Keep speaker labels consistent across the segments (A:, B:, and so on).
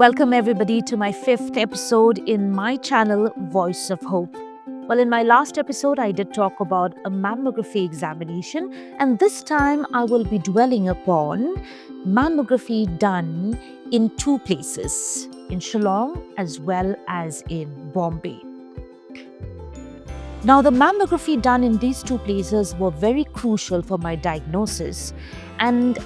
A: Welcome everybody to my 5th episode in my channel, Voice of Hope. Well, in my last episode, I did talk about a mammography examination, and this time I will be dwelling upon mammography done in two places, in Shillong as well as in Bombay. Now, the mammography done in these two places were very crucial for my diagnosis, and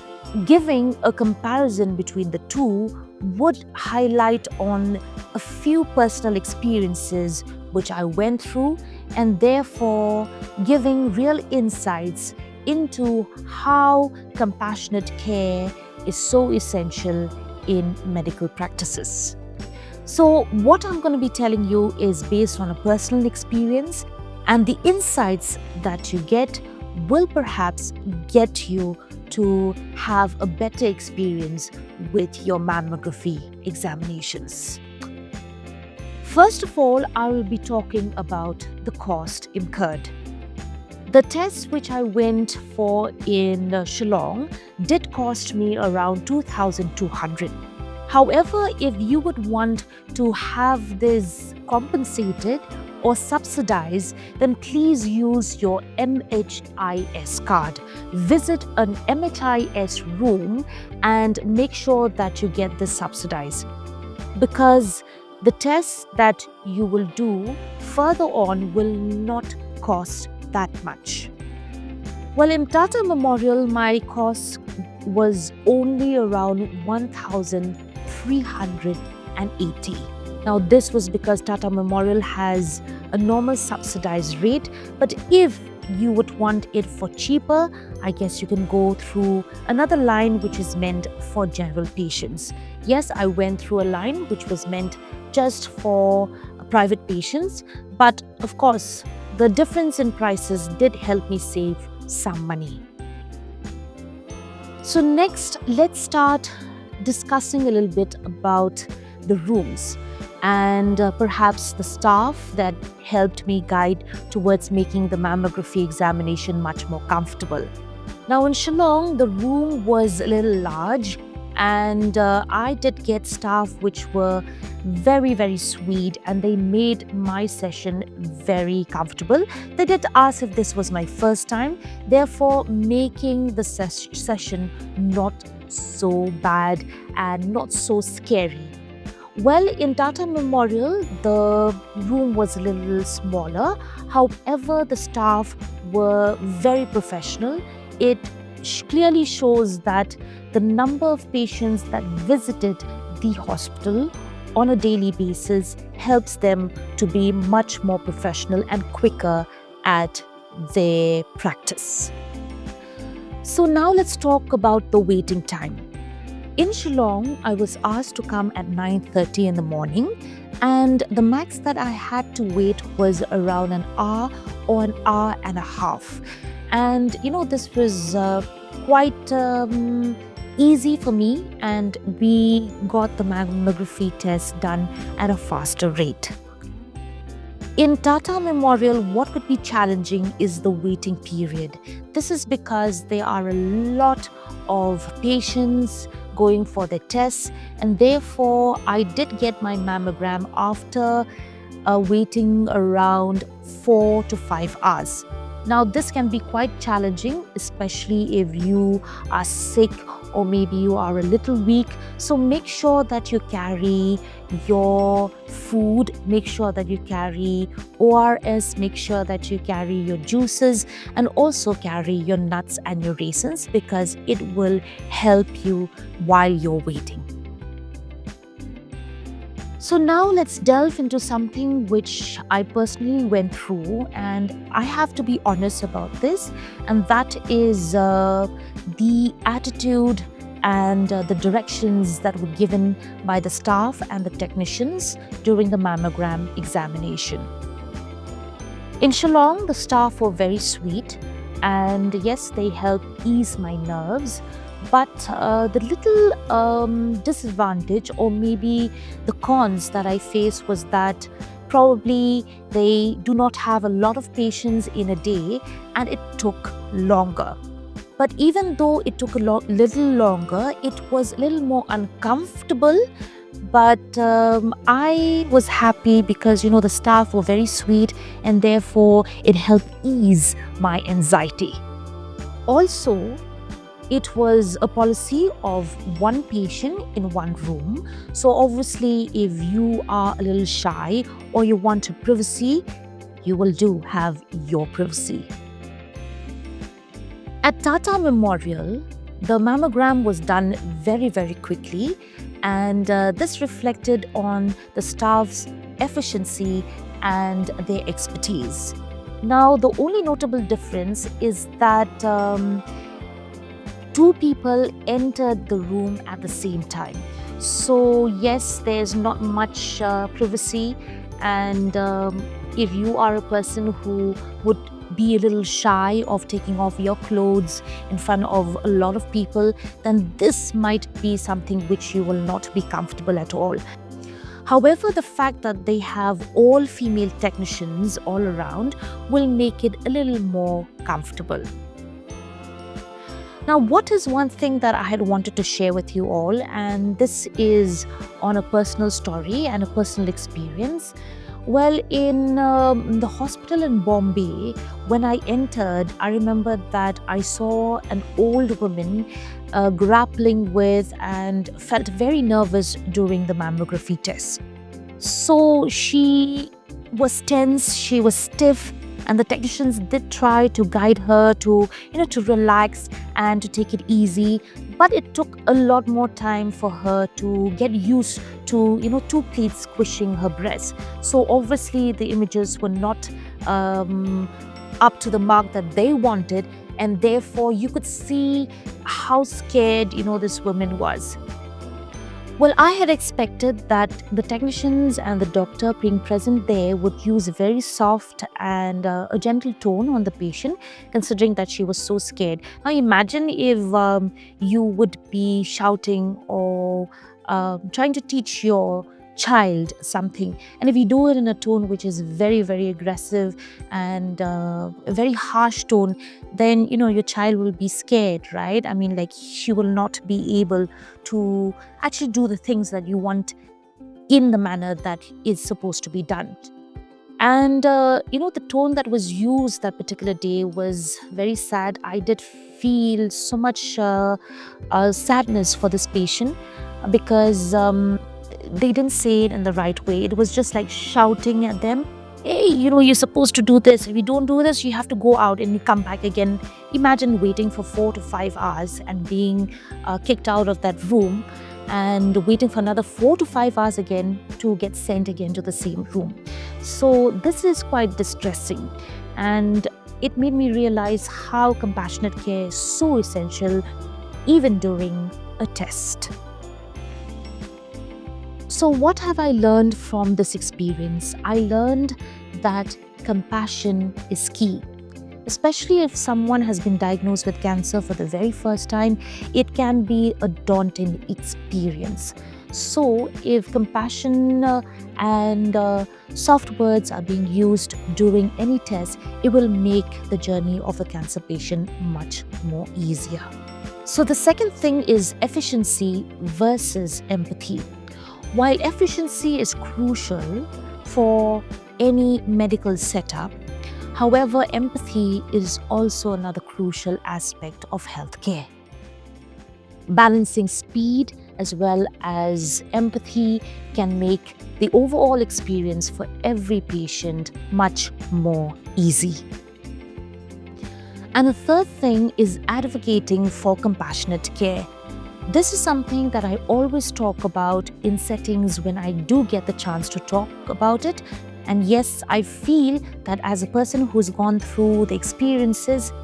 A: giving a comparison between the two would highlight on a few personal experiences which I went through, and therefore giving real insights into how compassionate care is so essential in medical practices. So what I'm going to be telling you is based on a personal experience, and the insights that you get will perhaps get you to have a better experience with your mammography examinations. First of all, I will be talking about the cost incurred. The tests which I went for in Shillong did cost me around 2,200. However, if you would want to have this compensated or subsidized, then please use your MHIS card. Visit an MHIS room and make sure that you get this subsidized, because the tests that you will do further on will not cost that much. Well, in Tata Memorial, my cost was only around 1,380. Now, this was because Tata Memorial has a normal subsidized rate, but if you would want it for cheaper, I guess you can go through another line which is meant for general patients. Yes, I went through a line which was meant just for private patients, but of course, the difference in prices did help me save some money. So next, let's start discussing a little bit about the rooms and perhaps the staff that helped me guide towards making the mammography examination much more comfortable. Now in Shillong, the room was a little large, and I did get staff which were very sweet, and they made my session very comfortable. They did ask if this was my first time, therefore making the session not so bad and not so scary. Well, in Tata Memorial, the room was a little smaller. However, the staff were very professional. It clearly shows that the number of patients that visited the hospital on a daily basis helps them to be much more professional and quicker at their practice. So now let's talk about the waiting time. In Shillong, I was asked to come at 9:30 in the morning, and the max that I had to wait was around an hour or an hour and a half. And this was quite easy for me, and we got the mammography test done at a faster rate. In Tata Memorial, what would be challenging is the waiting period. This is because there are a lot of patients going for their tests, and therefore I did get my mammogram after waiting around 4 to 5 hours. Now, this can be quite challenging, especially if you are sick or maybe you are a little weak. So make sure that you carry your food, make sure that you carry ORS, make sure that you carry your juices, and also carry your nuts and your raisins, because it will help you while you're waiting. So now let's delve into something which I personally went through, and I have to be honest about this, and that is the attitude and the directions that were given by the staff and the technicians during the mammogram examination. In Shillong, the staff were very sweet, and yes, they helped ease my nerves. But the little disadvantage, or maybe the cons that I faced, was that probably they do not have a lot of patients in a day, and it took longer. But even though it took a little longer, it was a little more uncomfortable But I was happy because, the staff were very sweet, and therefore it helped ease my anxiety. Also, it was a policy of one patient in one room. So obviously, if you are a little shy or you want privacy, you will have your privacy. At Tata Memorial, the mammogram was done very, very quickly, and this reflected on the staff's efficiency and their expertise. Now, the only notable difference is that two people entered the room at the same time. So, yes, there's not much privacy, and if you are a person who would be a little shy of taking off your clothes in front of a lot of people, then this might be something which you will not be comfortable at all. However, the fact that they have all female technicians all around will make it a little more comfortable. Now, what is one thing that I had wanted to share with you all, and this is on a personal story and a personal experience. Well, in the hospital in Bombay, when I entered, I remember that I saw an old woman grappling with and felt very nervous during the mammography test. So she was tense, she was stiff, and the technicians did try to guide her to relax and to take it easy, but it took a lot more time for her to get used to two plates squishing her breast. So obviously the images were not up to the mark that they wanted, and therefore you could see how scared this woman was. Well, I had expected that the technicians and the doctor being present there would use a very soft and a gentle tone on the patient, considering that she was so scared. Now, imagine if you would be shouting or trying to teach your child something, and if you do it in a tone which is very, very aggressive and a very harsh tone, then your child will be scared, right? I mean, like, she will not be able to actually do the things that you want in the manner that is supposed to be done. And the tone that was used that particular day was very sad. I did feel so much sadness for this patient because they didn't say it in the right way. It was just like shouting at them, hey, you're supposed to do this. If you don't do this, you have to go out and you come back again. Imagine waiting for 4 to 5 hours and being kicked out of that room, and waiting for another 4 to 5 hours again to get sent again to the same room. So this is quite distressing, and it made me realize how compassionate care is so essential even during a test. So what have I learned from this experience? I learned that compassion is key. Especially if someone has been diagnosed with cancer for the very first time, it can be a daunting experience. So if compassion and soft words are being used during any test, it will make the journey of a cancer patient much more easier. So the second thing is efficiency versus empathy. While efficiency is crucial for any medical setup, however, empathy is also another crucial aspect of healthcare. Balancing speed as well as empathy can make the overall experience for every patient much more easy. And the third thing is advocating for compassionate care. This is something that I always talk about in settings when I do get the chance to talk about it. And yes, I feel that as a person who's gone through the experiences,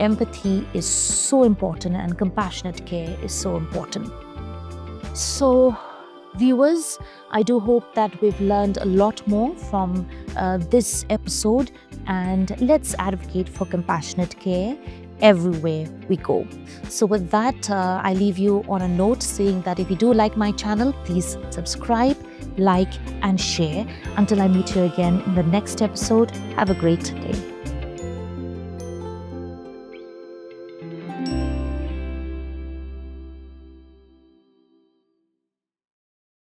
A: empathy is so important and compassionate care is so important. So, viewers, I do hope that we've learned a lot more from this episode, and let's advocate for compassionate care everywhere we go. So with that, I leave you on a note saying that if you do like my channel, please subscribe, like and share. Until I meet you again in the next episode, have a great day.